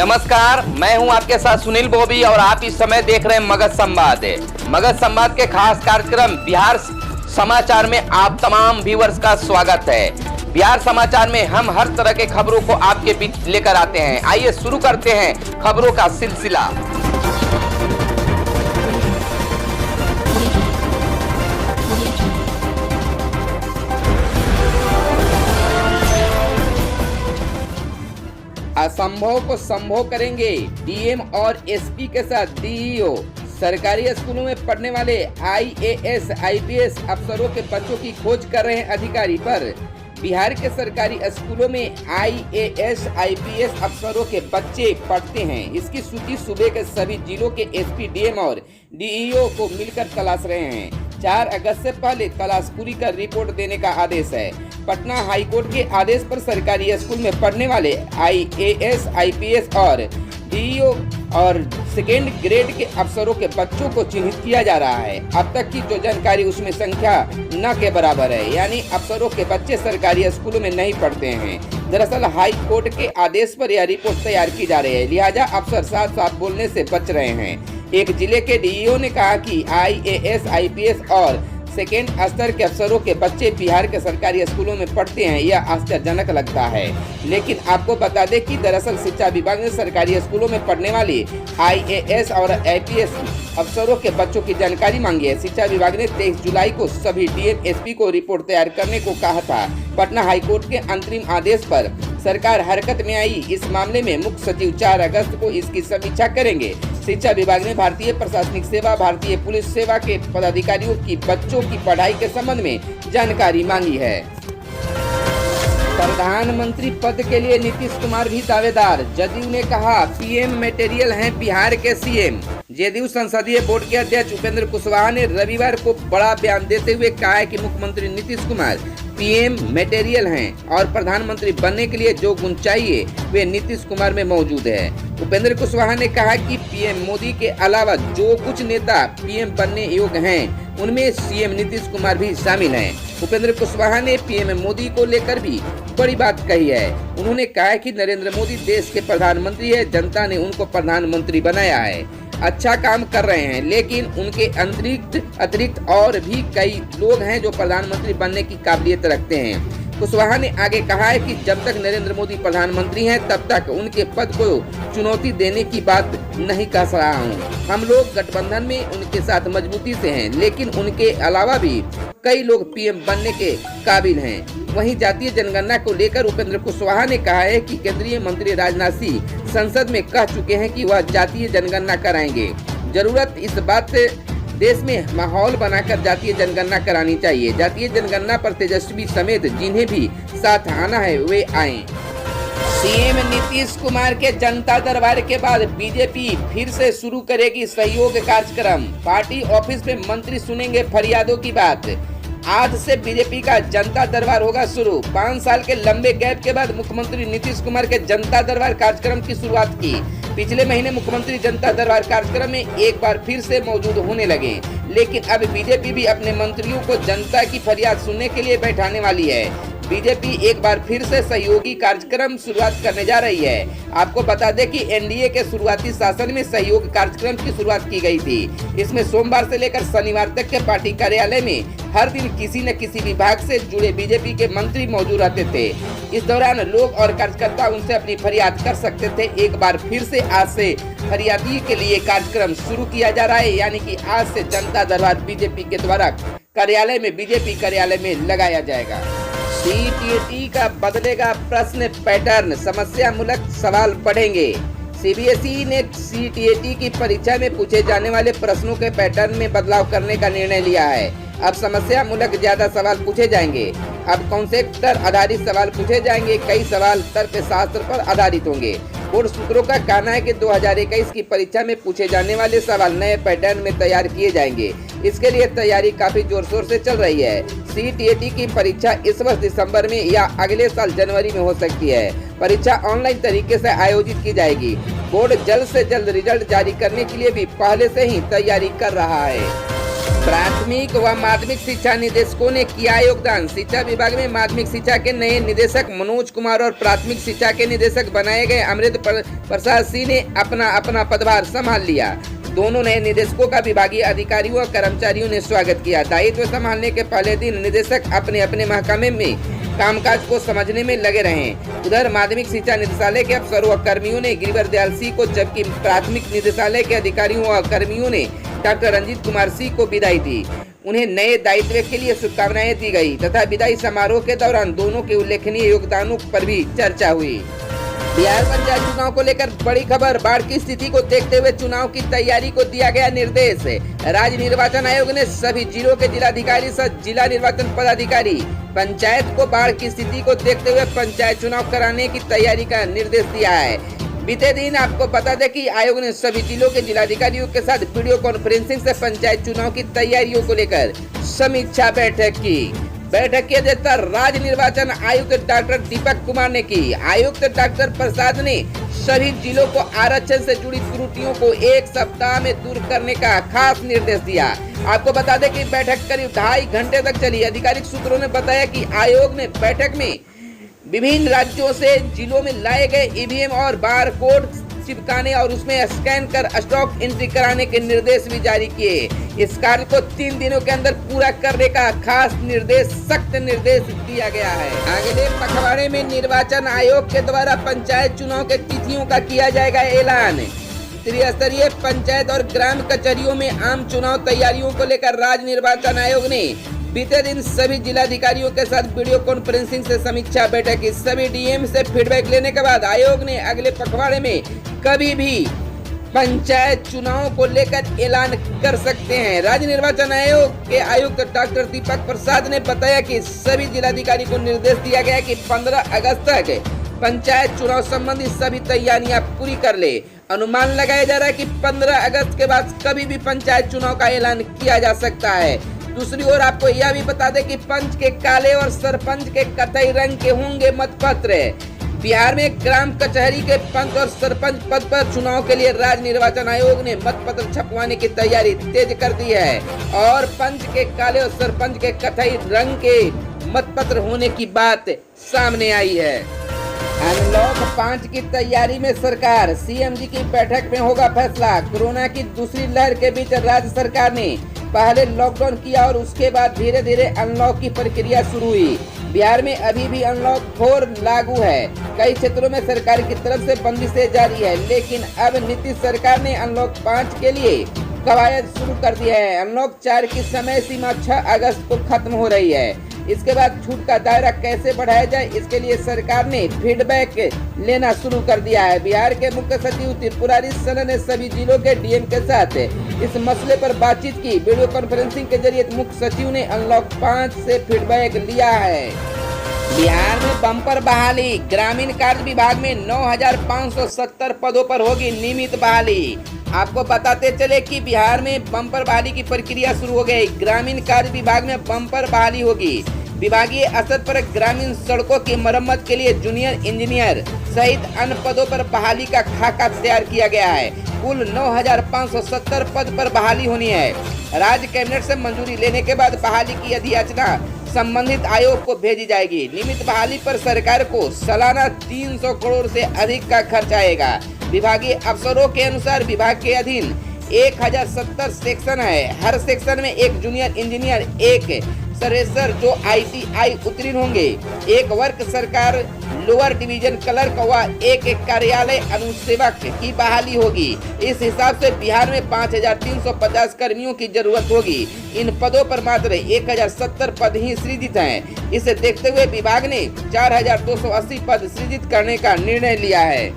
नमस्कार, मैं हूं आपके साथ सुनील बोबी और आप इस समय देख रहे हैं मगध संवाद। मगध संवाद के खास कार्यक्रम बिहार समाचार में आप तमाम व्यूअर्स का स्वागत है। बिहार समाचार में हम हर तरह के खबरों को आपके बीच लेकर आते हैं। आइए शुरू करते हैं खबरों का सिलसिला। असंभव को संभव करेंगे, डीएम और एसपी के साथ डीईओ। सरकारी स्कूलों में पढ़ने वाले आईएएस आईपीएस अफसरों के बच्चों की खोज कर रहे हैं अधिकारी। पर बिहार के सरकारी स्कूलों में आईएएस आईपीएस अफसरों के बच्चे पढ़ते हैं। इसकी सूची सूबे के सभी जिलों के एसपी, डीएम और डीईओ को मिलकर तलाश रहे हैं। 4 अगस्त से पहले तलाश पूरी कर रिपोर्ट देने का आदेश है। पटना हाईकोर्ट के आदेश पर सरकारी स्कूल में पढ़ने वाले आईएएस आईपीएस और डीईओ और सेकेंड ग्रेड के अफसरों के बच्चों को चिन्हित किया जा रहा है। अब तक की जो जानकारी उसमें संख्या न के बराबर है, यानी अफसरों के बच्चे सरकारी स्कूलों में नहीं पढ़ते हैं। दरअसल हाई कोर्ट के आदेश पर यह रिपोर्ट तैयार की जा रही है, लिहाजा अफसर साफ साफ बोलने से बच रहे हैं। एक जिले के डीईओ ने कहा कि आईएएस आईपीएस और सेकेंड स्तर के अफसरों के बच्चे बिहार के सरकारी स्कूलों में पढ़ते हैं, यह आश्चर्यजनक लगता है। लेकिन आपको बता दें कि दरअसल शिक्षा विभाग ने सरकारी स्कूलों में पढ़ने वाली आईएएस और आईपीएस अफसरों के बच्चों की जानकारी मांगी है। शिक्षा विभाग ने 23 जुलाई को सभी डीएम एसपी को रिपोर्ट तैयार करने को कहा था। पटना हाईकोर्ट के अंतरिम आदेश पर सरकार हरकत में आई। इस मामले में मुख्य सचिव 4 अगस्त को इसकी समीक्षा करेंगे। शिक्षा विभाग ने भारतीय प्रशासनिक सेवा, भारतीय पुलिस सेवा के पदाधिकारियों की बच्चों की पढ़ाई के संबंध में जानकारी मांगी है। प्रधानमंत्री पद के लिए नीतीश कुमार भी दावेदार। जदयू ने कहा पीएम मटेरियल हैं बिहार के सीएम। जदयू संसदीय बोर्ड के अध्यक्ष उपेंद्र कुशवाहा ने रविवार को बड़ा बयान देते हुए कहा है कि मुख्यमंत्री नीतीश कुमार पीएम मटेरियल हैं और प्रधानमंत्री बनने के लिए जो गुण चाहिए वे नीतीश कुमार में मौजूद है। उपेंद्र कुशवाहा ने कहा कि पीएम मोदी के अलावा जो कुछ नेता पीएम बनने योग्य हैं उनमें सीएम नीतीश कुमार भी शामिल हैं। उपेंद्र कुशवाहा ने पीएम मोदी को लेकर भी बड़ी बात कही है। उन्होंने कहा कि नरेंद्र मोदी देश के प्रधानमंत्री है, जनता ने उनको प्रधानमंत्री बनाया है, अच्छा काम कर रहे हैं, लेकिन उनके अतिरिक्त और भी कई लोग हैं जो प्रधानमंत्री बनने की काबिलियत रखते हैं। कुशवाहा ने आगे कहा है कि जब तक नरेंद्र मोदी प्रधानमंत्री हैं तब तक उनके पद को चुनौती देने की बात नहीं कह रहा हूँ। हम लोग गठबंधन में उनके साथ मजबूती से हैं, लेकिन उनके अलावा भी कई लोग पीएम बनने के काबिल हैं। वहीं जातीय जनगणना को लेकर उपेंद्र कुशवाहा ने कहा है कि केंद्रीय मंत्री राजनाथ सिंह संसद में कह चुके हैं कि वह जातीय जनगणना कराएंगे। जरूरत इस बात से देश में माहौल बनाकर जातीय जनगणना करानी चाहिए। जातीय जनगणना पर तेजस्वी समेत जिन्हें भी साथ आना है वे आएं। सीएम नीतीश कुमार के जनता दरबार के बाद बीजेपी फिर से शुरू करेगी सहयोग कार्यक्रम। पार्टी ऑफिस में मंत्री सुनेंगे फरियादों की बात। आज से बीजेपी का जनता दरबार होगा शुरू। 5 साल के लंबे गैप के बाद मुख्यमंत्री नीतीश कुमार के जनता दरबार कार्यक्रम की शुरुआत की। पिछले महीने मुख्यमंत्री जनता दरबार कार्यक्रम में एक बार फिर से मौजूद होने लगे, लेकिन अब बीजेपी भी अपने मंत्रियों को जनता की फरियाद सुनने के लिए बैठाने वाली है। बीजेपी एक बार फिर से सहयोगी कार्यक्रम शुरुआत करने जा रही है। आपको बता दें कि एनडीए के शुरुआती शासन में सहयोग कार्यक्रम की शुरुआत की गई थी। इसमें सोमवार से लेकर शनिवार तक के पार्टी कार्यालय में हर दिन किसी न किसी विभाग से जुड़े बीजेपी के मंत्री मौजूद रहते थे। इस दौरान लोग और कार्यकर्ता उनसे अपनी फरियाद कर सकते थे। एक बार फिर से आज से फरियादी के लिए कार्यक्रम शुरू किया जा रहा है, यानी कि आज से जनता दरबार बीजेपी के द्वारा कार्यालय में बीजेपी कार्यालय में लगाया जाएगा। सीटीईटी का बदलेगा प्रश्न पैटर्न, समस्या मूलक सवाल पढ़ेंगे। सीबीएसई ने सीटीईटी की परीक्षा में पूछे जाने वाले प्रश्नों के पैटर्न में बदलाव करने का निर्णय लिया है। अब समस्या मूलक ज्यादा सवाल पूछे जाएंगे। अब कॉन्सेप्ट आधारित सवाल पूछे जाएंगे। कई सवाल तर्कशास्त्र पर आधारित होंगे। बोर्ड सूत्रों का कहना है कि 2021 की परीक्षा में पूछे जाने वाले सवाल नए पैटर्न में तैयार किए जाएंगे। इसके लिए तैयारी काफी जोर शोर से चल रही है। सीटीईटी की परीक्षा इस वर्ष दिसंबर में या अगले साल जनवरी में हो सकती है। परीक्षा ऑनलाइन तरीके से आयोजित की जाएगी। बोर्ड जल्द से जल्द रिजल्ट जारी करने के लिए भी पहले से ही तैयारी कर रहा है। प्राथमिक व माध्यमिक शिक्षा निदेशकों ने किया योगदान। शिक्षा विभाग में माध्यमिक शिक्षा के नए निदेशक मनोज कुमार और प्राथमिक शिक्षा के निदेशक बनाए गए अमृत प्रसाद सिंह ने अपना पदभार संभाल लिया। दोनों नए निदेशकों का विभागीय अधिकारियों और कर्मचारियों ने स्वागत किया। दायित्व संभालने के पहले दिन निदेशक अपने अपने महकमे में कामकाज को समझने में लगे रहे। उधर माध्यमिक शिक्षा निदेशालय के अफसरों और कर्मियों ने गिरिवर दयाल सिंह को, जबकि प्राथमिक निदेशालय के अधिकारियों और कर्मियों ने डॉक्टर रंजीत कुमार सिंह को विदाई दी। उन्हें नए दायित्व के लिए शुभकामनाएं दी गई तथा विदाई समारोह के दौरान दोनों के उल्लेखनीय योगदानों पर भी चर्चा हुई। बिहार पंचायत चुनाव को लेकर बड़ी खबर। बाढ़ की स्थिति को देखते हुए चुनाव की तैयारी को दिया गया निर्देश। राज्य निर्वाचन आयोग ने सभी जिलों के जिलाधिकारी सह जिला निर्वाचन पदाधिकारी पंचायत को बाढ़ की स्थिति को देखते हुए पंचायत चुनाव कराने की तैयारी का निर्देश दिया है। बीते दिन आपको बता दें कि आयोग ने सभी जिलों के जिलाधिकारियों के साथ वीडियो कॉन्फ्रेंसिंग से पंचायत चुनाव की तैयारियों को लेकर समीक्षा बैठक की। बैठक की अध्यक्षता राज्य निर्वाचन आयुक्त डॉक्टर दीपक कुमार ने की। आयुक्त डॉक्टर प्रसाद ने सभी जिलों को आरक्षण से जुड़ी त्रुटियों को 1 सप्ताह में दूर करने का खास निर्देश दिया। आपको बता दें कि बैठक करीब 2.5 घंटे तक चली। आधिकारिक सूत्रों ने बताया कि आयोग ने बैठक में विभिन्न राज्यों से जिलों में लाए गए ईवीएम और बार कोड चिपकाने और उसमें स्कैन कर स्टॉक एंट्री कराने के निर्देश भी जारी किए। इस कार्य को 3 दिनों के अंदर पूरा करने का खास निर्देश, सख्त निर्देश दिया गया है। अगले पखवाड़े में निर्वाचन आयोग के द्वारा पंचायत चुनाव के तिथियों का किया जाएगा ऐलान। त्रिस्तरीय पंचायत और ग्राम कचहरियों में आम चुनाव तैयारियों को लेकर राज्य निर्वाचन आयोग ने बीते दिन सभी जिलाधिकारियों के साथ वीडियो कॉन्फ्रेंसिंग से समीक्षा बैठक की। सभी डीएम से फीडबैक लेने के बाद आयोग ने अगले पखवाड़े में कभी भी पंचायत चुनाव को लेकर ऐलान कर सकते हैं। राज्य निर्वाचन आयोग के आयुक्त डॉक्टर दीपक प्रसाद ने बताया कि सभी जिलाधिकारी को निर्देश दिया गया कि 15 अगस्त तक पंचायत चुनाव संबंधी सभी तैयारियां पूरी कर ले। अनुमान लगाया जा रहा है कि 15 अगस्त के बाद कभी भी पंचायत चुनाव का ऐलान किया जा सकता है। दूसरी ओर आपको यह भी बता दें कि पंच के काले और सरपंच के कथई रंग के होंगे मतपत्र। बिहार में ग्राम कचहरी के पंच और सरपंच पद पर चुनाव के लिए राज्य निर्वाचन आयोग ने मतपत्र छपवाने की तैयारी तेज कर दी है और पंच के काले और सरपंच के कथई रंग के मतपत्र होने की बात सामने आई है। अनलॉक 5 की तैयारी में सरकार, सीएमजी की बैठक में होगा फैसला। कोरोना की दूसरी लहर के बीच राज्य सरकार ने पहले लॉकडाउन किया और उसके बाद धीरे धीरे अनलॉक की प्रक्रिया शुरू हुई। बिहार में अभी भी अनलॉक 4 लागू है। कई क्षेत्रों में सरकार की तरफ से बंदिशें जारी है, लेकिन अब नीतीश सरकार ने अनलॉक 5 के लिए कवायद शुरू कर दिया है। अनलॉक 4 की समय सीमा 6 अगस्त को खत्म हो रही है। इसके बाद छूट का दायरा कैसे बढ़ाया जाए, इसके लिए सरकार ने फीडबैक लेना शुरू कर दिया है। बिहार के मुख्य सचिव त्रिपुरारी शरण ने सभी जिलों के डीएम के साथ इस मसले पर बातचीत की। वीडियो कॉन्फ्रेंसिंग के जरिए मुख्य सचिव ने अनलॉक 5 से फीडबैक लिया है। बिहार में बम्पर बहाली, ग्रामीण कार्य विभाग में 9,570 पदों पर होगी नियमित बहाली। आपको बताते चले कि बिहार में बम्पर बहाली की प्रक्रिया शुरू हो गई। ग्रामीण कार्य विभाग में बम्पर बहाली होगी। विभागीय स्तर पर ग्रामीण सड़कों की मरम्मत के लिए जूनियर इंजीनियर सहित अन्य पदों पर बहाली का खाका तैयार किया गया है। कुल 9,570 पद पर बहाली होनी है। राज्य कैबिनेट से मंजूरी लेने के बाद बहाली की अधियाचना संबंधित आयोग को भेजी जाएगी। नियमित बहाली पर सरकार को सालाना 300 करोड़ से अधिक का खर्च आएगा। विभागीय अफसरों के अनुसार विभाग के अधीन 1070 सेक्शन है। हर सेक्शन में एक जूनियर इंजीनियर, एक सरेसर जो ITI उत्तीर्ण होंगे, एक वर्क सरकार लोअर डिवीजन क्लर्क व एक कार्यालय अनुसेवक की बहाली होगी। इस हिसाब से बिहार में 5,350 कर्मियों की जरूरत होगी। इन पदों पर मात्र 1,070 पद ही सृजित हैं। इसे देखते हुए विभाग ने 4,280 पद सृजित करने का निर्णय लिया है।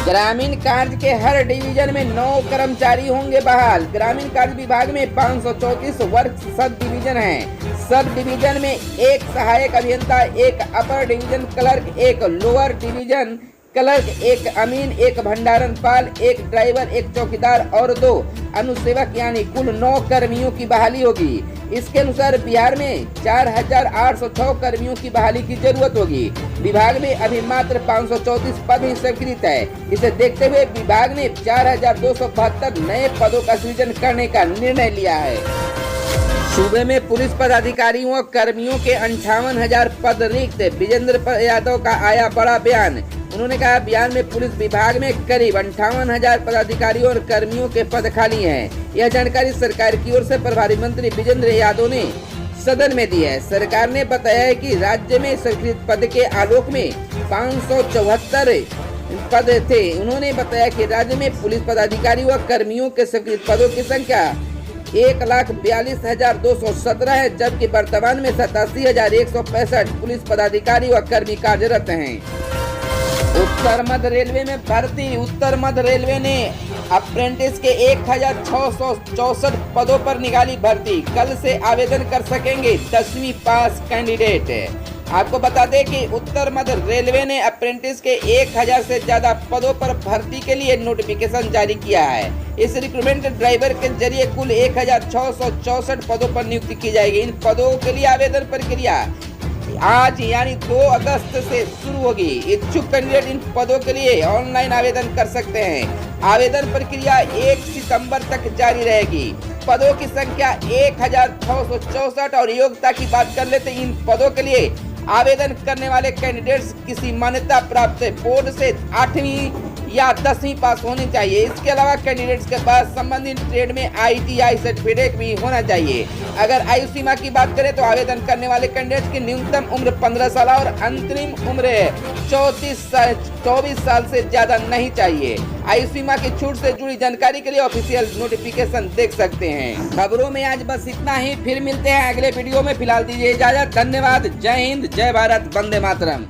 ग्रामीण कार्य के हर डिवीजन में 9 कर्मचारी होंगे बहाल। ग्रामीण कार्य विभाग में 534 वर्क सब डिवीजन हैं। सब डिवीजन में एक सहायक अभियंता, एक अपर डिवीजन क्लर्क, एक लोअर डिवीजन क्लर्क, एक अमीन, एक भंडारण पाल, एक ड्राइवर, एक चौकीदार और 2 अनुसेवक यानी कुल 9 कर्मियों की बहाली होगी। इसके अनुसार बिहार में 4,806 कर्मियों की बहाली की जरूरत होगी। विभाग में अभी मात्र 534 पद ही स्वीकृत है। इसे देखते हुए विभाग ने 4,272 नए पदों का सृजन करने का निर्णय लिया है। सूबे में पुलिस पदाधिकारियों और कर्मियों के 58,000 पद रिक्त। विजेंद्र यादव का आया बड़ा बयान। उन्होंने कहा बिहार में पुलिस विभाग में करीब 58,000 पदाधिकारियों और कर्मियों के पद खाली हैं। यह जानकारी सरकार की ओर से प्रभारी मंत्री विजेंद्र यादव ने सदन में दी है। सरकार ने बताया है कि राज्य में स्वीकृत पद के आलोक में 574 पद थे। उन्होंने बताया कि राज्य में पुलिस पदाधिकारी व कर्मियों के स्वीकृत पदों की संख्या 1,42,217 है, जबकि वर्तमान में 87,165 पुलिस पदाधिकारी व कर्मी कार्यरत हैं। उत्तर मध्य रेलवे में भर्ती। उत्तर मध्य रेलवे ने अप्रेंटिस के 1,664 पदों पर निकाली भर्ती। कल से आवेदन कर सकेंगे 10वीं पास कैंडिडेट। आपको बता दें कि उत्तर मध्य रेलवे ने अप्रेंटिस के 1,000 से ज्यादा पदों पर भर्ती के लिए नोटिफिकेशन जारी किया है। इस रिक्रूटमेंट ड्राइवर के जरिए कुल 1,664 पदों पर नियुक्ति की जाएगी। इन पदों के लिए आवेदन प्रक्रिया आज यानी 2 अगस्त से शुरू होगी। इच्छुक कैंडिडेट इन पदों के लिए ऑनलाइन आवेदन कर सकते हैं। आवेदन प्रक्रिया 1 सितंबर तक जारी रहेगी। पदों की संख्या 1,664 और योग्यता की बात कर लेते इन पदों के लिए आवेदन करने वाले कैंडिडेट्स किसी मान्यता प्राप्त बोर्ड से 8वीं या 10वीं पास होनी चाहिए। इसके अलावा कैंडिडेट्स के पास संबंधित ट्रेड में ITI सर्टिफिकेट भी होना चाहिए। अगर आयु सीमा की बात करें तो आवेदन करने वाले कैंडिडेट्स की न्यूनतम उम्र 15 साल और अंतरिम उम्र 24 साल से ज्यादा नहीं चाहिए। आयु सीमा की छूट से जुड़ी जानकारी के लिए ऑफिशियल नोटिफिकेशन देख सकते हैं। खबरों में आज बस इतना ही, फिर मिलते हैं अगले वीडियो में। फिलहाल दीजिए इजाजत। धन्यवाद। जय हिंद, जय भारत, वंदे मातरम।